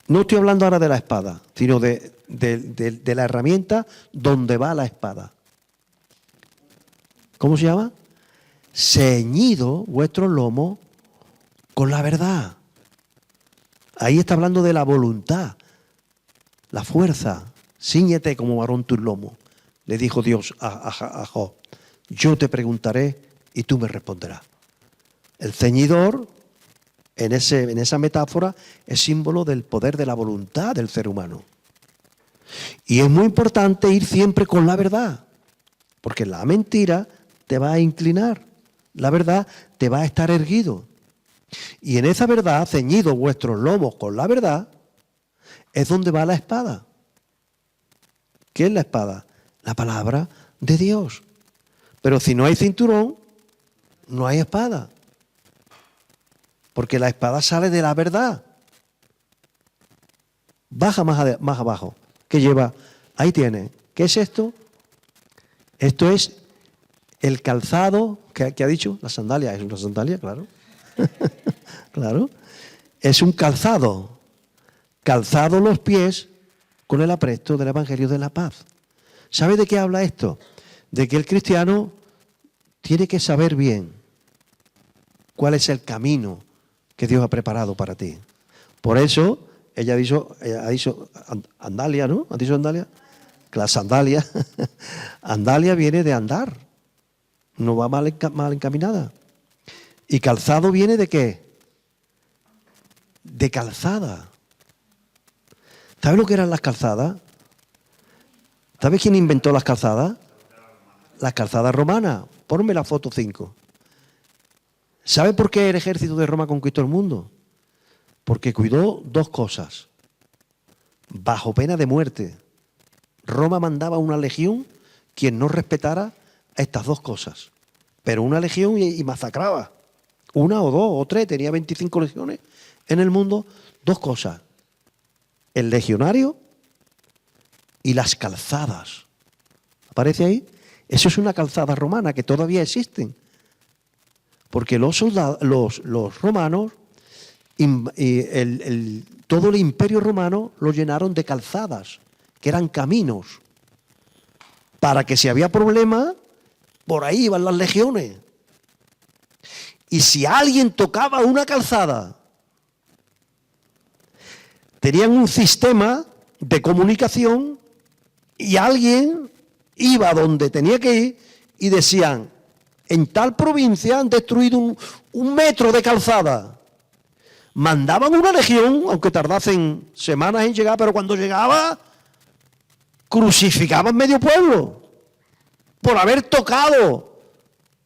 No estoy hablando ahora de la espada, sino de la herramienta donde va la espada. ¿Cómo se llama? Ceñido vuestros lomos con la verdad. Ahí está hablando de la voluntad, la fuerza. Cíñete como varón tus lomos, le dijo Dios a Job. Yo te preguntaré y tú me responderás. El ceñidor, en esa metáfora, es símbolo del poder de la voluntad del ser humano. Y es muy importante ir siempre con la verdad, porque la mentira te va a inclinar, la verdad te va a estar erguido. Y en esa verdad, ceñido vuestros lomos con la verdad, es donde va la espada. ¿Qué es la espada? La palabra de Dios. Pero si no hay cinturón, no hay espada. Porque la espada sale de la verdad. Baja más abajo. ¿Qué lleva? Ahí tiene. ¿Qué es esto? Esto es el calzado, ¿qué ha dicho? La sandalia. ¿Es una sandalia? Claro. Claro. Es un calzado. Calzado los pies con el apresto del Evangelio de la paz. ¿Sabe de qué habla esto? De que el cristiano tiene que saber bien cuál es el camino que Dios ha preparado para ti. Por eso, ella ha dicho andalia, ¿no? ¿Ha dicho andalia? La sandalia. Andalia viene de andar. No va mal encaminada. ¿Y calzado viene de qué? De calzada. ¿Sabes lo que eran las calzadas? ¿Sabes quién inventó las calzadas? Las calzadas romanas. Ponme la foto 5. ¿Sabe por qué el ejército de Roma conquistó el mundo? Porque cuidó dos cosas. Bajo pena de muerte. Roma mandaba una legión quien no respetara estas dos cosas. Pero una legión y masacraba. Una o dos o tres, tenía 25 legiones en el mundo. Dos cosas. El legionario y las calzadas. ¿Aparece ahí? Eso es una calzada romana que todavía existen. Porque los romanos, todo el imperio romano lo llenaron de calzadas, que eran caminos. Para que si había problema, por ahí iban las legiones. Y si alguien tocaba una calzada, tenían un sistema de comunicación y alguien iba donde tenía que ir y decían, en tal provincia han destruido un metro de calzada. Mandaban una legión, aunque tardasen semanas en llegar, pero cuando llegaba, crucificaban medio pueblo por haber tocado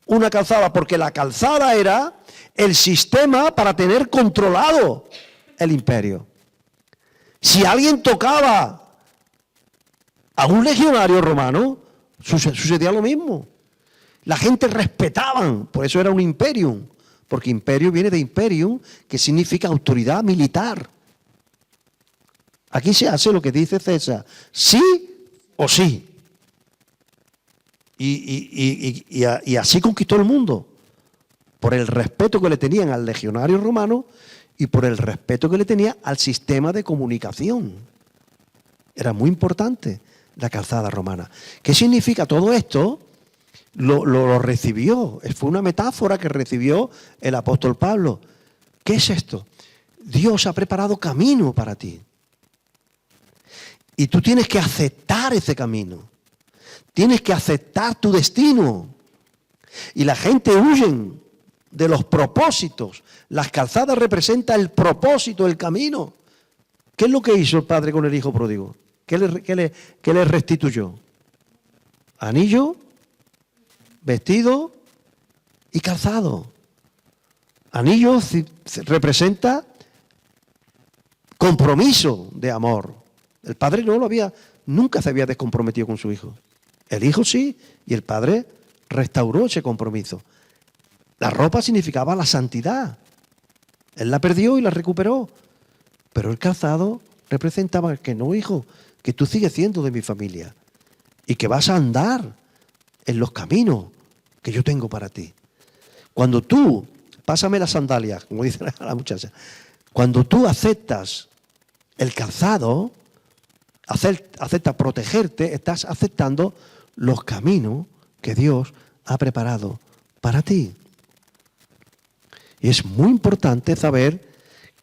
una calzada, porque la calzada era el sistema para tener controlado el imperio. Si alguien tocaba a un legionario romano, sucedía lo mismo. La gente respetaban, por eso era un imperium, porque imperio viene de imperium, que significa autoridad militar. Aquí se hace lo que dice César, sí o sí. Y así conquistó el mundo, por el respeto que le tenían al legionario romano y por el respeto que le tenía al sistema de comunicación. Era muy importante la calzada romana. ¿Qué significa todo esto? Lo recibió, fue una metáfora que recibió el apóstol Pablo. ¿Qué es esto? Dios ha preparado camino para ti. Y tú tienes que aceptar ese camino. Tienes que aceptar tu destino. Y la gente huye de los propósitos. Las calzadas representan el propósito, el camino. ¿Qué es lo que hizo el padre con el hijo pródigo? ¿Qué le restituyó? Anillo, vestido y calzado. Anillo representa compromiso de amor. El padre nunca se había descomprometido con su hijo. El hijo sí, y el padre restauró ese compromiso. La ropa significaba la santidad. Él la perdió y la recuperó. Pero el calzado representaba que no, hijo, que tú sigues siendo de mi familia y que vas a andar en los caminos que yo tengo para ti. Cuando tú, pásame las sandalias, como dice la muchacha, cuando tú aceptas el calzado, aceptas protegerte, estás aceptando los caminos que Dios ha preparado para ti. Y es muy importante saber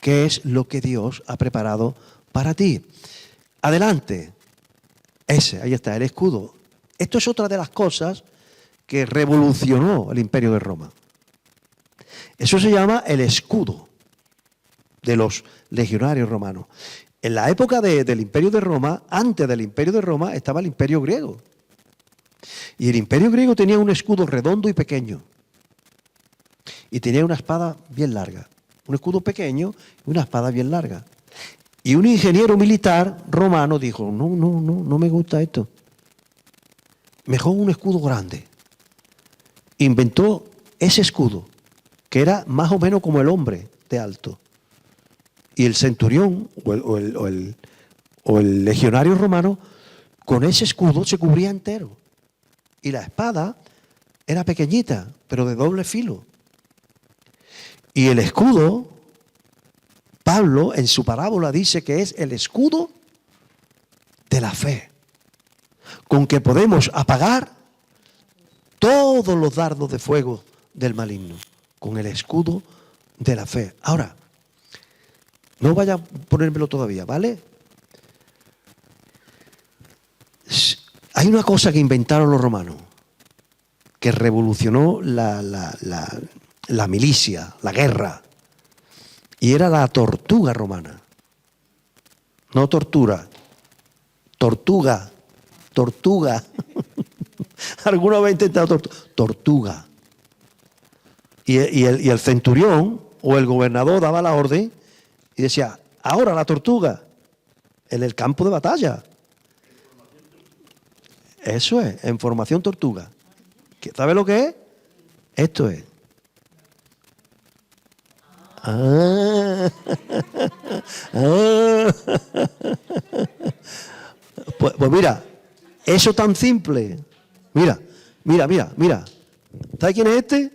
qué es lo que Dios ha preparado para ti. Adelante. Ahí está, el escudo. Esto es otra de las cosas que revolucionó el Imperio de Roma. Eso se llama el escudo de los legionarios romanos. En la época del Imperio de Roma, antes del Imperio de Roma, estaba el Imperio griego. Y el Imperio griego tenía un escudo redondo y pequeño. Y tenía una espada bien larga. Un escudo pequeño y una espada bien larga. Y un ingeniero militar romano dijo, no me gusta esto. Mejor un escudo grande. Inventó ese escudo, que era más o menos como el hombre de alto. Y el centurión o el legionario romano, con ese escudo se cubría entero. Y la espada era pequeñita, pero de doble filo. Y el escudo, Pablo en su parábola dice que es el escudo de la fe, con que podemos apagar todos los dardos de fuego del maligno, con el escudo de la fe. Ahora, no vaya a ponérmelo todavía, ¿vale? Hay una cosa que inventaron los romanos, que revolucionó la milicia, la guerra, y era la tortuga romana. No tortura, tortuga. Alguna vez he intentado tortuga. Y el centurión o el gobernador daba la orden y decía, ahora la tortuga, en el campo de batalla. Eso es, en formación tortuga. ¿Sabe lo que es? Esto es. Pues mira, eso tan simple. Mira. ¿Sabes quién es este?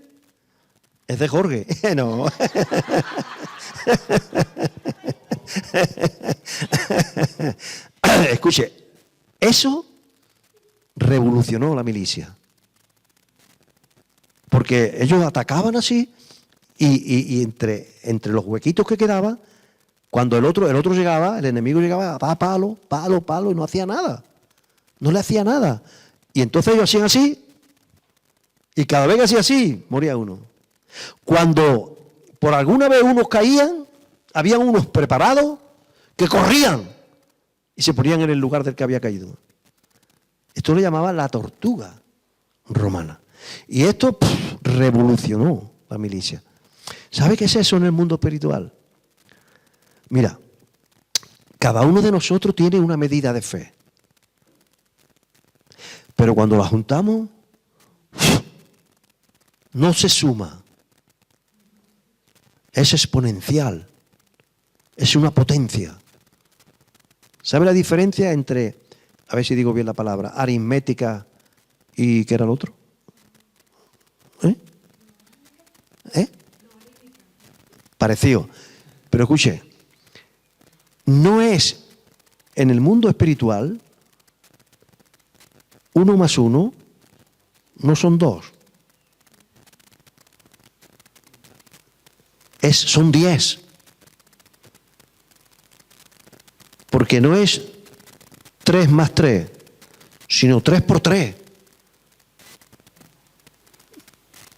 Es de Jorge. No. Escuche, eso revolucionó la milicia. Porque ellos atacaban así y entre los huequitos que quedaban, cuando el otro llegaba, el enemigo llegaba, a palo, y no hacía nada. No le hacía nada. Y entonces ellos hacían así, y cada vez que hacía así, moría uno. Cuando por alguna vez unos caían, habían unos preparados que corrían y se ponían en el lugar del que había caído. Esto lo llamaban la tortuga romana. Y esto revolucionó la milicia. ¿Sabe qué es eso en el mundo espiritual? Mira, cada uno de nosotros tiene una medida de fe. Pero cuando la juntamos, no se suma. Es exponencial. Es una potencia. ¿Sabe la diferencia entre, a ver si digo bien la palabra, aritmética y qué era el otro? Parecido. Pero escuche, no es en el mundo espiritual 1 más 1 no son 2. Son 10. Porque no es 3 más 3, sino 3 por 3.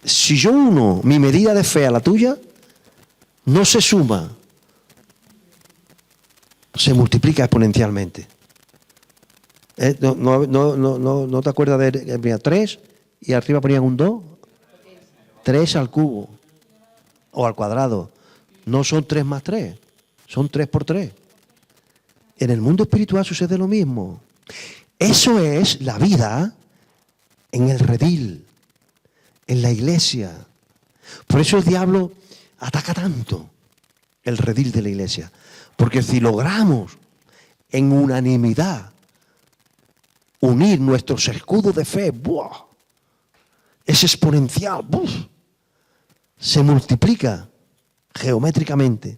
Si yo uno mi medida de fe a la tuya, no se suma, se multiplica exponencialmente. ¿No te acuerdas de 3 y arriba ponían un 2? 3 al cubo o al cuadrado. No son 3 más 3, son 3 por 3. En el mundo espiritual sucede lo mismo. Eso es la vida en el redil, en la iglesia. Por eso el diablo ataca tanto el redil de la iglesia. Porque si logramos en unanimidad unir nuestros escudos de fe, ¡buah!, es exponencial, ¡buf!, se multiplica geométricamente.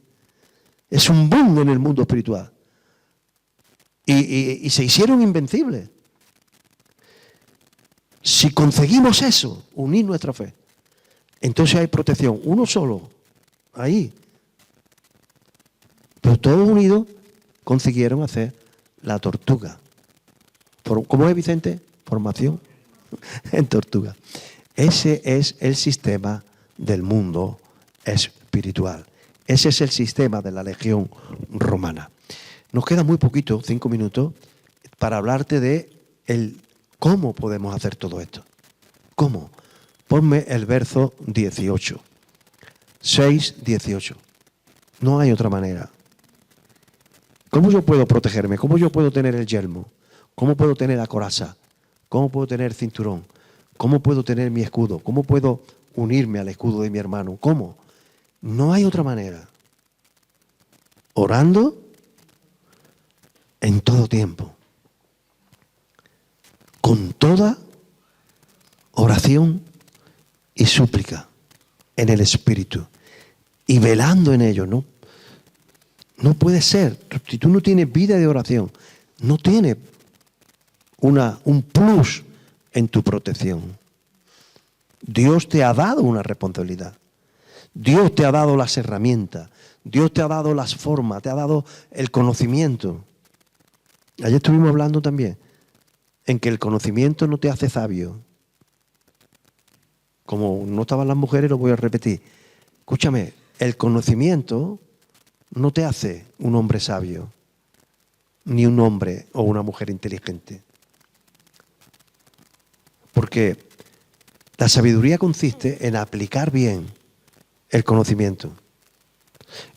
Es un boom en el mundo espiritual. Y se hicieron invencibles. Si conseguimos eso, unir nuestra fe, entonces hay protección. Uno solo, ahí. Pero todos unidos consiguieron hacer la tortuga. ¿Cómo es, Vicente? Formación en tortuga. Ese es el sistema del mundo espiritual. Ese es el sistema de la Legión Romana. Nos queda muy poquito, 5 minutos, para hablarte de cómo podemos hacer todo esto. ¿Cómo? Ponme el verso 18. 6:18. No hay otra manera. ¿Cómo yo puedo protegerme? ¿Cómo yo puedo tener el yelmo? ¿Cómo puedo tener la coraza? ¿Cómo puedo tener el cinturón? ¿Cómo puedo tener mi escudo? ¿Cómo puedo unirme al escudo de mi hermano? ¿Cómo? No hay otra manera. Orando en todo tiempo. Con toda oración y súplica en el Espíritu. y velando en ello. No puede ser. Si tú no tienes vida de oración, no tienes un plus en tu protección. Dios te ha dado una responsabilidad. Dios te ha dado las herramientas. Dios te ha dado las formas, te ha dado el conocimiento. Ayer estuvimos hablando también en que el conocimiento no te hace sabio. Como no estaban las mujeres, lo voy a repetir. Escúchame, el conocimiento no te hace un hombre sabio, ni un hombre o una mujer inteligente. Porque la sabiduría consiste en aplicar bien el conocimiento.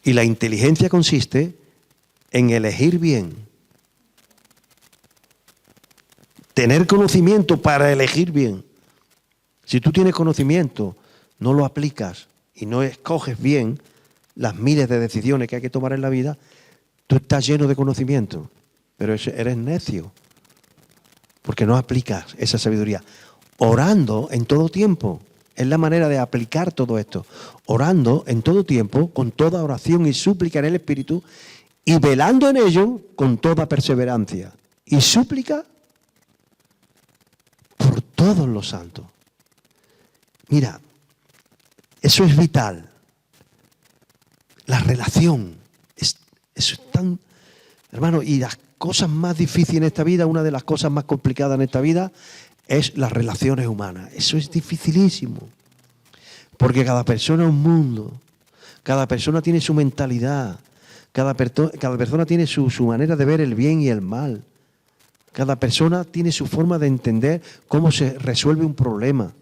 Y la inteligencia consiste en elegir bien. Tener conocimiento para elegir bien. Si tú tienes conocimiento, no lo aplicas y no escoges bien las miles de decisiones que hay que tomar en la vida, tú estás lleno de conocimiento, pero eres necio, porque no aplicas esa sabiduría. Orando en todo tiempo, es la manera de aplicar todo esto. Orando en todo tiempo, con toda oración y súplica en el Espíritu, y velando en ello con toda perseverancia. Y súplica por todos los santos. Mira, eso es vital. La relación, eso es tan... Hermano, y las cosas más difíciles en esta vida, una de las cosas más complicadas en esta vida, es las relaciones humanas. Eso es dificilísimo. Porque cada persona es un mundo. Cada persona tiene su mentalidad. Cada persona tiene su manera de ver el bien y el mal. Cada persona tiene su forma de entender cómo se resuelve un problema.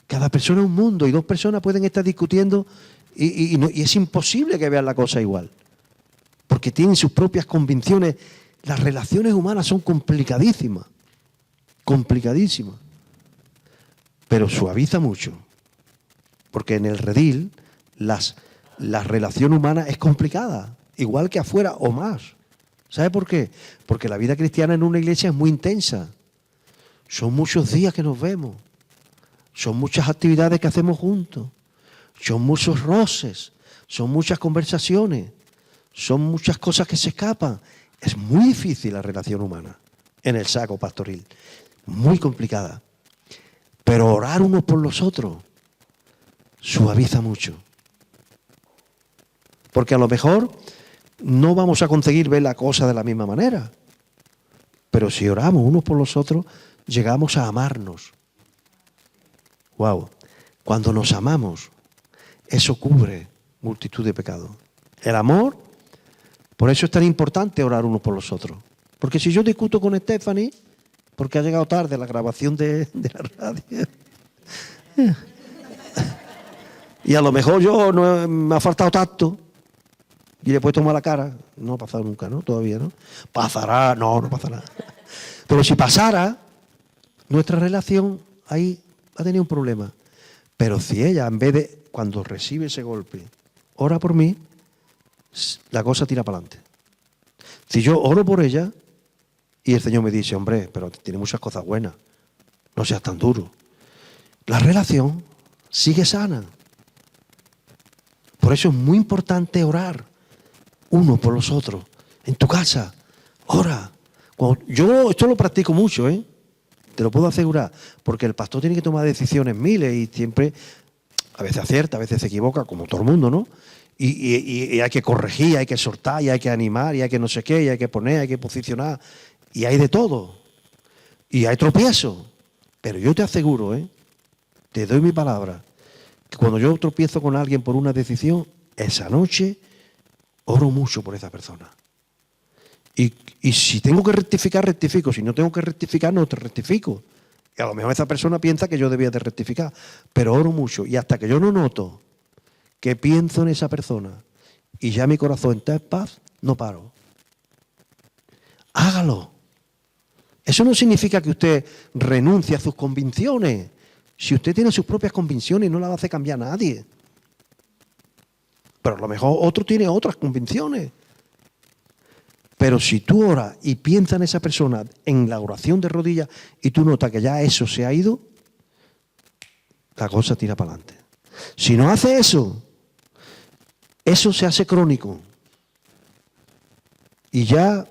Cada persona es un mundo y dos personas pueden estar discutiendo y es imposible que vean la cosa igual. Porque tienen sus propias convicciones. Las relaciones humanas son complicadísimas. Complicadísimas. Pero suaviza mucho. Porque en el redil la relación humana es complicada. Igual que afuera o más. ¿Sabe por qué? Porque la vida cristiana en una iglesia es muy intensa. Son muchos días que nos vemos. Son muchas actividades que hacemos juntos. Son muchos roces. Son muchas conversaciones. Son muchas cosas que se escapan. Es muy difícil la relación humana en el saco pastoril. Muy complicada. Pero orar unos por los otros suaviza mucho. Porque a lo mejor no vamos a conseguir ver la cosa de la misma manera. Pero si oramos unos por los otros, llegamos a amarnos. Wow. Cuando nos amamos, eso cubre multitud de pecados. El amor, por eso es tan importante orar unos por los otros. Porque si yo discuto con Stephanie, porque ha llegado tarde la grabación de la radio, y a lo mejor me ha faltado tacto, y le he puesto mala cara, no ha pasado nunca, ¿no? Todavía, ¿no? Pasará, no pasará. Pero si pasara, nuestra relación ahí va a tener un problema. Pero si ella, en vez de, cuando recibe ese golpe, ora por mí, la cosa tira para adelante. Si yo oro por ella y el Señor me dice, hombre, pero tiene muchas cosas buenas, no seas tan duro, la relación sigue sana. Por eso es muy importante orar uno por los otros. En tu casa, ora. Yo esto lo practico mucho, te lo puedo asegurar, porque el pastor tiene que tomar decisiones miles y siempre, a veces acierta, a veces se equivoca, como todo el mundo, ¿no? Y hay que corregir, hay que exhortar, y hay que animar, y hay que no sé qué, y hay que poner, hay que posicionar, y hay de todo. Y hay tropiezos. Pero yo te aseguro, te doy mi palabra, que cuando yo tropiezo con alguien por una decisión, esa noche oro mucho por esa persona. Y si tengo que rectificar, rectifico. Si no tengo que rectificar, no te rectifico. Y a lo mejor esa persona piensa que yo debía de rectificar. Pero oro mucho. Y hasta que yo no noto que pienso en esa persona y ya mi corazón está en paz, no paro. Hágalo. Eso no significa que usted renuncie a sus convicciones. Si usted tiene sus propias convicciones, no las hace cambiar a nadie. Pero a lo mejor otro tiene otras convicciones. Pero si tú oras y piensas en esa persona en la oración de rodillas y tú notas que ya eso se ha ido, la cosa tira para adelante. Si no hace eso, eso se hace crónico. Y ya,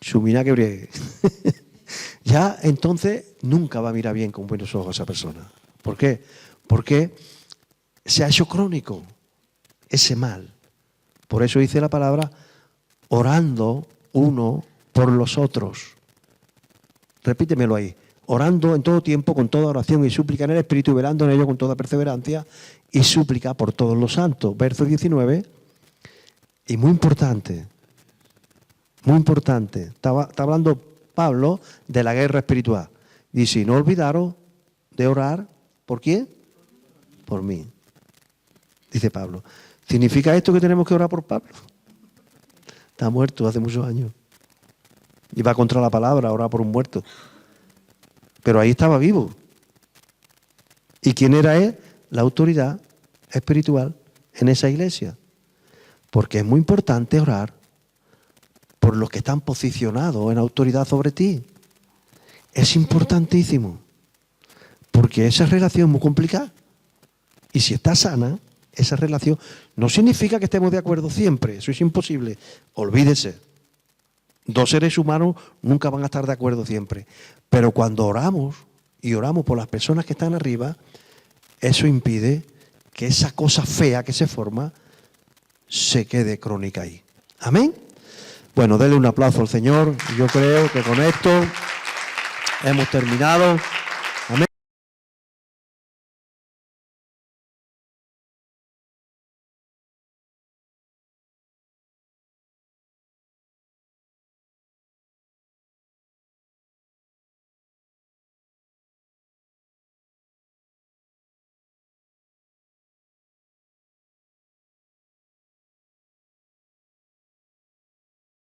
chumina que briegue. Ya entonces nunca va a mirar bien con buenos ojos a esa persona. ¿Por qué? Porque se ha hecho crónico ese mal. Por eso dice la palabra, orando uno por los otros. Repítemelo ahí. Orando en todo tiempo, con toda oración y súplica en el Espíritu, y velando en ello con toda perseverancia y súplica por todos los santos. Verso 19. Y muy importante, está hablando Pablo de la guerra espiritual. Dice, no olvidaros de orar, ¿por quién? Por mí, dice Pablo. ¿Significa esto que tenemos que orar por Pablo? Está muerto hace muchos años. Y va contra la palabra, orar por un muerto. Pero ahí estaba vivo. ¿Y quién era él? La autoridad espiritual en esa iglesia. Porque es muy importante orar por los que están posicionados en autoridad sobre ti. Es importantísimo. Porque esa relación es muy complicada. Y si está sana, esa relación no significa que estemos de acuerdo siempre. Eso es imposible. Olvídese. Dos seres humanos nunca van a estar de acuerdo siempre. Pero cuando oramos, y oramos por las personas que están arriba, eso impide que esa cosa fea que se forma se quede crónica ahí. ¿Amén? Bueno, denle un aplauso al Señor. Yo creo que con esto hemos terminado.